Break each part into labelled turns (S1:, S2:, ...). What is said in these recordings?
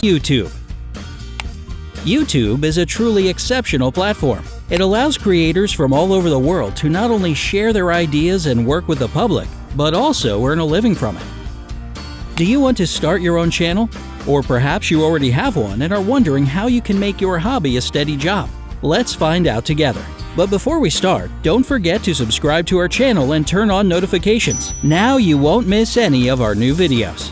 S1: YouTube. YouTube is a truly exceptional platform. It allows creators from all over the world to not only share their ideas and work with the public, but also earn a living from it. Do you want to start your own channel? Or perhaps you already have one and are wondering how you can make your hobby a steady job? Let's find out together. But before we start, don't forget to subscribe to our channel and turn on notifications. Now you won't miss any of our new videos.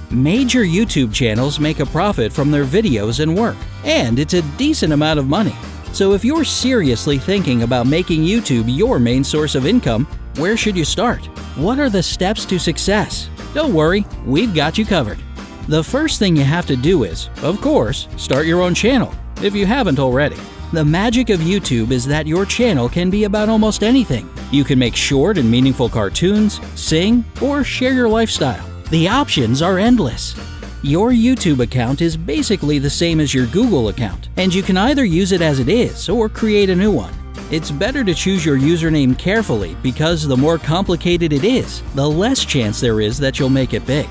S1: Major YouTube channels make a profit from their videos and work, and it's a decent amount of money. So if you're seriously thinking about making YouTube your main source of income, where should you start? What are the steps to success? Don't worry, we've got you covered. The first thing you have to do is, of course, start your own channel, if you haven't already. The magic of YouTube is that your channel can be about almost anything. You can make short and meaningful cartoons, sing, or share your lifestyle. The options are endless. Your YouTube account is basically the same as your Google account, and you can either use it as it is or create a new one. It's better to choose your username carefully because the more complicated it is, the less chance there is that you'll make it big.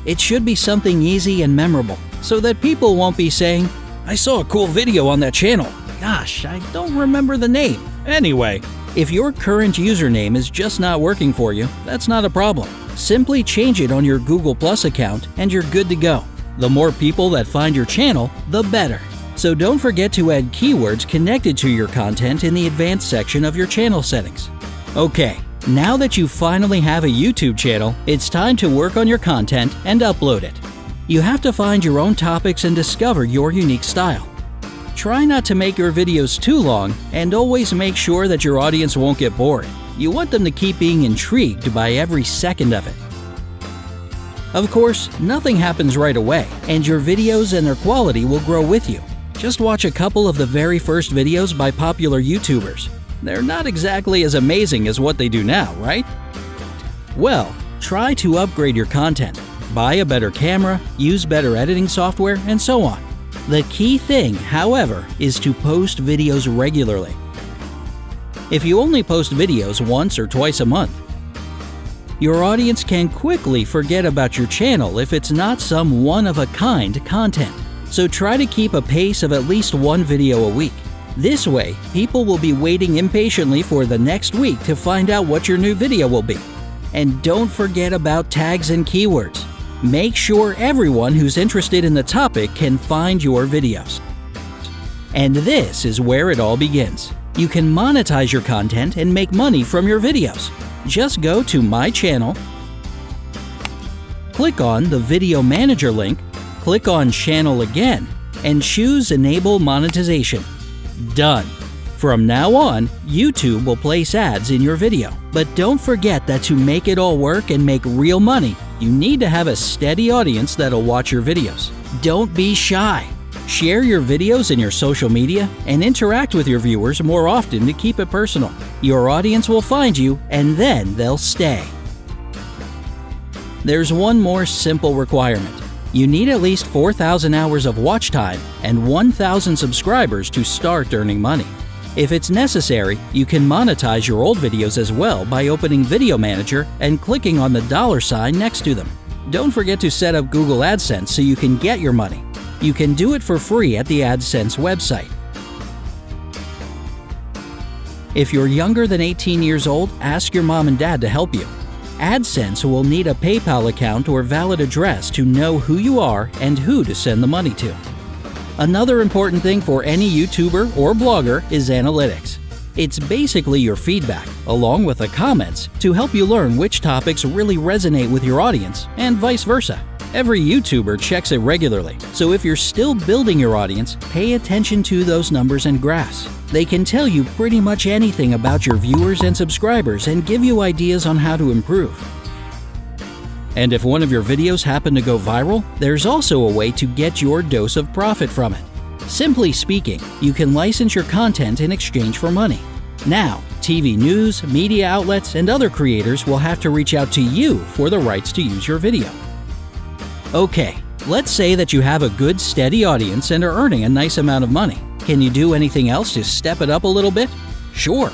S1: It should be something easy and memorable, so that people won't be saying, "I saw a cool video on that channel. Gosh, I don't remember the name." Anyway, if your current username is just not working for you, that's not a problem. Simply change it on your Google Plus account and you're good to go. The more people that find your channel, the better. So don't forget to add keywords connected to your content in the advanced section of your channel settings. Okay, now that you finally have a YouTube channel, it's time to work on your content and upload it. You have to find your own topics and discover your unique style. Try not to make your videos too long and always make sure that your audience won't get bored. You want them to keep being intrigued by every second of it. Of course, nothing happens right away, and your videos and their quality will grow with you. Just watch a couple of the very first videos by popular YouTubers. They're not exactly as amazing as what they do now, right? Well, try to upgrade your content. Buy a better camera, use better editing software, and so on. The key thing, however, is to post videos regularly. If you only post videos once or twice a month, your audience can quickly forget about your channel if it's not some one-of-a-kind content. So try to keep a pace of at least one video a week. This way, people will be waiting impatiently for the next week to find out what your new video will be. And don't forget about tags and keywords. Make sure everyone who's interested in the topic can find your videos. And this is where it all begins. You can monetize your content and make money from your videos. Just go to My Channel, click on the Video Manager link, click on Channel again, and choose Enable Monetization. Done. From now on, YouTube will place ads in your video. But don't forget that to make it all work and make real money, you need to have a steady audience that'll watch your videos. Don't be shy. Share your videos in your social media and interact with your viewers more often to keep it personal. Your audience will find you and then they'll stay. There's one more simple requirement. You need at least 4,000 hours of watch time and 1,000 subscribers to start earning money. If it's necessary, you can monetize your old videos as well by opening Video Manager and clicking on the $sign next to them. Don't forget to set up Google AdSense so you can get your money. You can do it for free at the AdSense website. If you're younger than 18 years old, ask your mom and dad to help you. AdSense will need a PayPal account or valid address to know who you are and who to send the money to. Another important thing for any YouTuber or blogger is analytics. It's basically your feedback, along with the comments, to help you learn which topics really resonate with your audience, and vice versa. Every YouTuber checks it regularly, so if you're still building your audience, pay attention to those numbers and graphs. They can tell you pretty much anything about your viewers and subscribers and give you ideas on how to improve. And if one of your videos happen to go viral, there's also a way to get your dose of profit from it. Simply speaking, you can license your content in exchange for money. Now, TV news, media outlets, and other creators will have to reach out to you for the rights to use your video. Okay, let's say that you have a good steady audience and are earning a nice amount of money. Can you do anything else to step it up a little bit? Sure.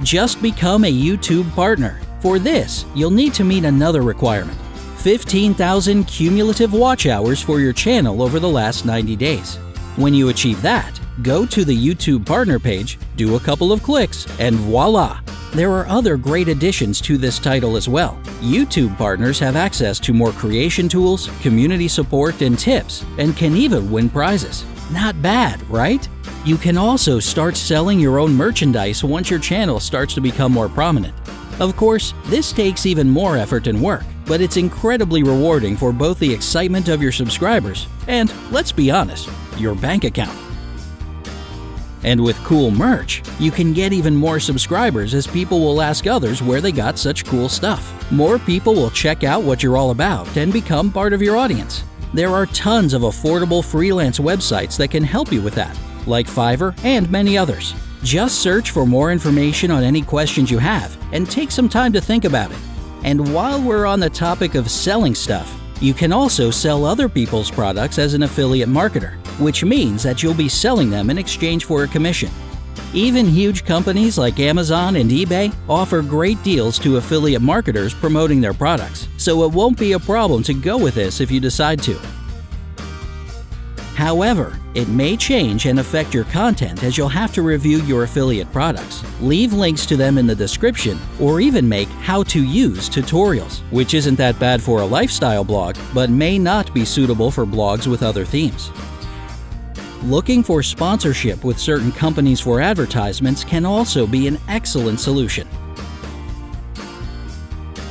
S1: Just become a YouTube partner. For this, you'll need to meet another requirement. 15,000 cumulative watch hours for your channel over the last 90 days. When you achieve that, go to the YouTube partner page, do a couple of clicks, and voila! There are other great additions to this title as well. YouTube partners have access to more creation tools, community support, and tips, and can even win prizes. Not bad, right? You can also start selling your own merchandise once your channel starts to become more prominent. Of course, this takes even more effort and work, but it's incredibly rewarding for both the excitement of your subscribers and, let's be honest, your bank account. And with cool merch, you can get even more subscribers as people will ask others where they got such cool stuff. More people will check out what you're all about and become part of your audience. There are tons of affordable freelance websites that can help you with that, like Fiverr and many others. Just search for more information on any questions you have and take some time to think about it. And while we're on the topic of selling stuff, you can also sell other people's products as an affiliate marketer, which means that you'll be selling them in exchange for a commission. Even huge companies like Amazon and eBay offer great deals to affiliate marketers promoting their products, so it won't be a problem to go with this if you decide to. However, it may change and affect your content as you'll have to review your affiliate products, leave links to them in the description, or even make how-to-use tutorials, which isn't that bad for a lifestyle blog, but may not be suitable for blogs with other themes. Looking for sponsorship with certain companies for advertisements can also be an excellent solution.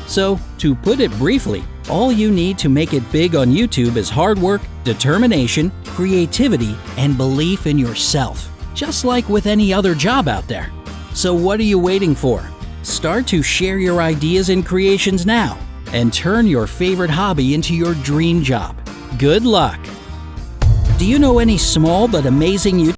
S1: So, to put it briefly, all you need to make it big on YouTube is hard work, determination, creativity, and belief in yourself, just like with any other job out there. So what are you waiting for? Start to share your ideas and creations now, and turn your favorite hobby into your dream job. Good luck! Do you know any small but amazing YouTubers